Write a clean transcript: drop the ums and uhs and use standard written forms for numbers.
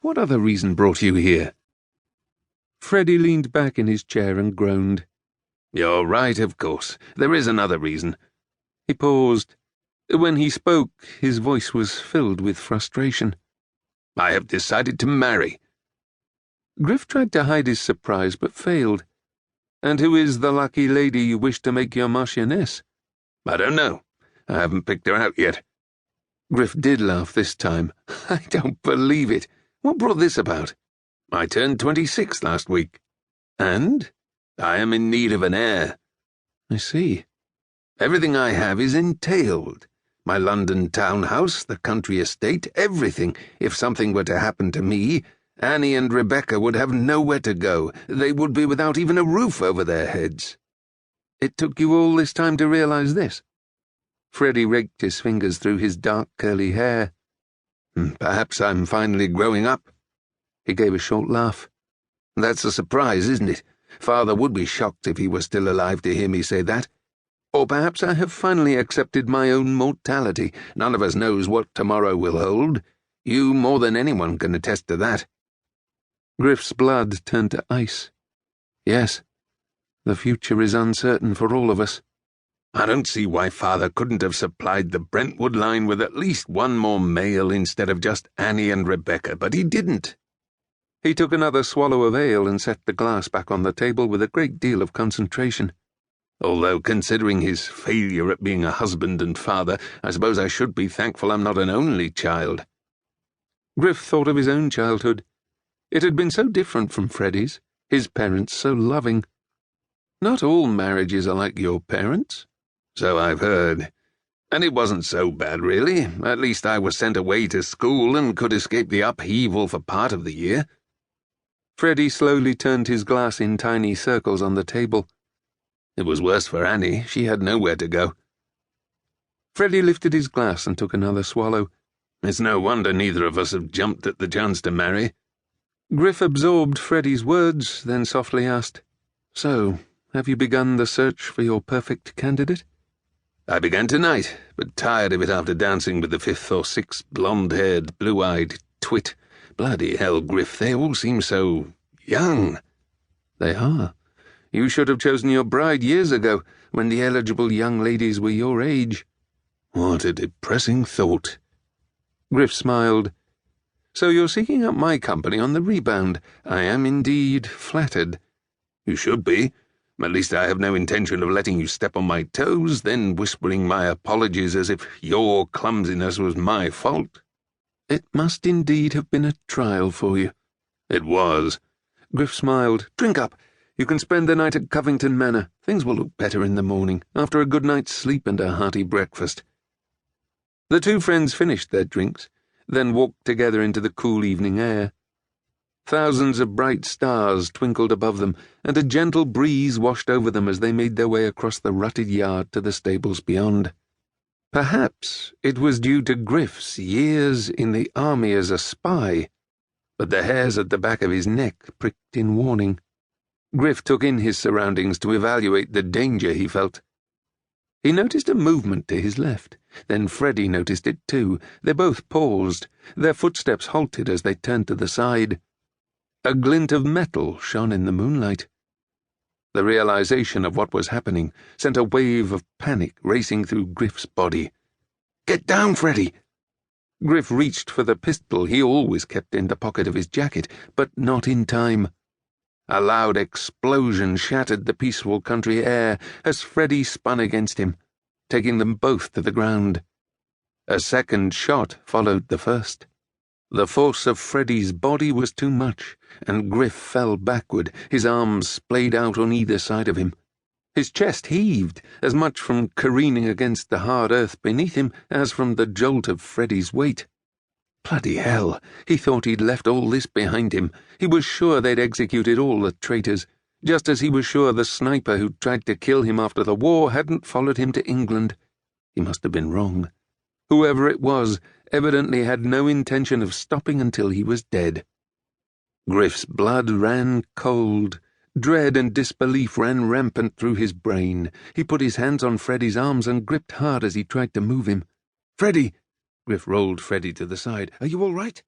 What other reason brought you here?" Freddie leaned back in his chair and groaned. "You're right, of course. There is another reason." He paused. When he spoke, his voice was filled with frustration. "I have decided to marry." Griff tried to hide his surprise, but failed. "And who is the lucky lady you wish to make your marchioness?" "I don't know. I haven't picked her out yet." Griff did laugh this time. "I don't believe it. What brought this about?" "I turned 26 last week." "And?" "I am in need of an heir." "I see." "Everything I have is entailed. My London townhouse, the country estate, everything. If something were to happen to me, Annie and Rebecca would have nowhere to go. They would be without even a roof over their heads." "It took you all this time to realize this?" Freddie raked his fingers through his dark curly hair. "Perhaps I'm finally growing up." He gave a short laugh. "That's a surprise, isn't it? Father would be shocked if he were still alive to hear me say that. Or perhaps I have finally accepted my own mortality. None of us knows what tomorrow will hold. You more than anyone can attest to that." Griff's blood turned to ice. "Yes, the future is uncertain for all of us." "I don't see why Father couldn't have supplied the Brentwood line with at least one more male instead of just Annie and Rebecca, but he didn't." He took another swallow of ale and set the glass back on the table with a great deal of concentration. "Although, considering his failure at being a husband and father, I suppose I should be thankful I'm not an only child." Griff thought of his own childhood. It had been so different from Freddie's, his parents so loving. "Not all marriages are like your parents." "So I've heard. And it wasn't so bad, really. At least I was sent away to school and could escape the upheaval for part of the year." Freddie slowly turned his glass in tiny circles on the table. "It was worse for Annie. She had nowhere to go." Freddie lifted his glass and took another swallow. "It's no wonder neither of us have jumped at the chance to marry." Griff absorbed Freddie's words, then softly asked, "So, have you begun the search for your perfect candidate?" "I began tonight, but tired of it after dancing with the 5th or 6th blonde-haired, blue-eyed twit. Bloody hell, Griff, they all seem so young." "They are. You should have chosen your bride years ago, when the eligible young ladies were your age." "What a depressing thought." Griff smiled. "So you're seeking out my company on the rebound. I am indeed flattered." "You should be. At least I have no intention of letting you step on my toes, then whispering my apologies as if your clumsiness was my fault." "It must indeed have been a trial for you." "It was." Griff smiled. "Drink up. You can spend the night at Covington Manor. Things will look better in the morning, after a good night's sleep and a hearty breakfast." The two friends finished their drinks, then walked together into the cool evening air. Thousands of bright stars twinkled above them, and a gentle breeze washed over them as they made their way across the rutted yard to the stables beyond. Perhaps it was due to Griff's years in the army as a spy, but the hairs at the back of his neck pricked in warning. Griff took in his surroundings to evaluate the danger he felt. He noticed a movement to his left. Then Freddie noticed it too. They both paused. Their footsteps halted as they turned to the side. A glint of metal shone in the moonlight. The realization of what was happening sent a wave of panic racing through Griff's body. "Get down, Freddie!" Griff reached for the pistol he always kept in the pocket of his jacket, but not in time. A loud explosion shattered the peaceful country air as Freddie spun against him, taking them both to the ground. A second shot followed the first. The force of Freddie's body was too much, and Griff fell backward, his arms splayed out on either side of him. His chest heaved, as much from careening against the hard earth beneath him as from the jolt of Freddie's weight. Bloody hell, he thought he'd left all this behind him. He was sure they'd executed all the traitors, just as he was sure the sniper who tried to kill him after the war hadn't followed him to England. He must have been wrong. Whoever it was evidently had no intention of stopping until he was dead. Griff's blood ran cold. Dread and disbelief ran rampant through his brain. He put his hands on Freddie's arms and gripped hard as he tried to move him. "Freddie!" Griff rolled Freddie to the side. "Are you all right?"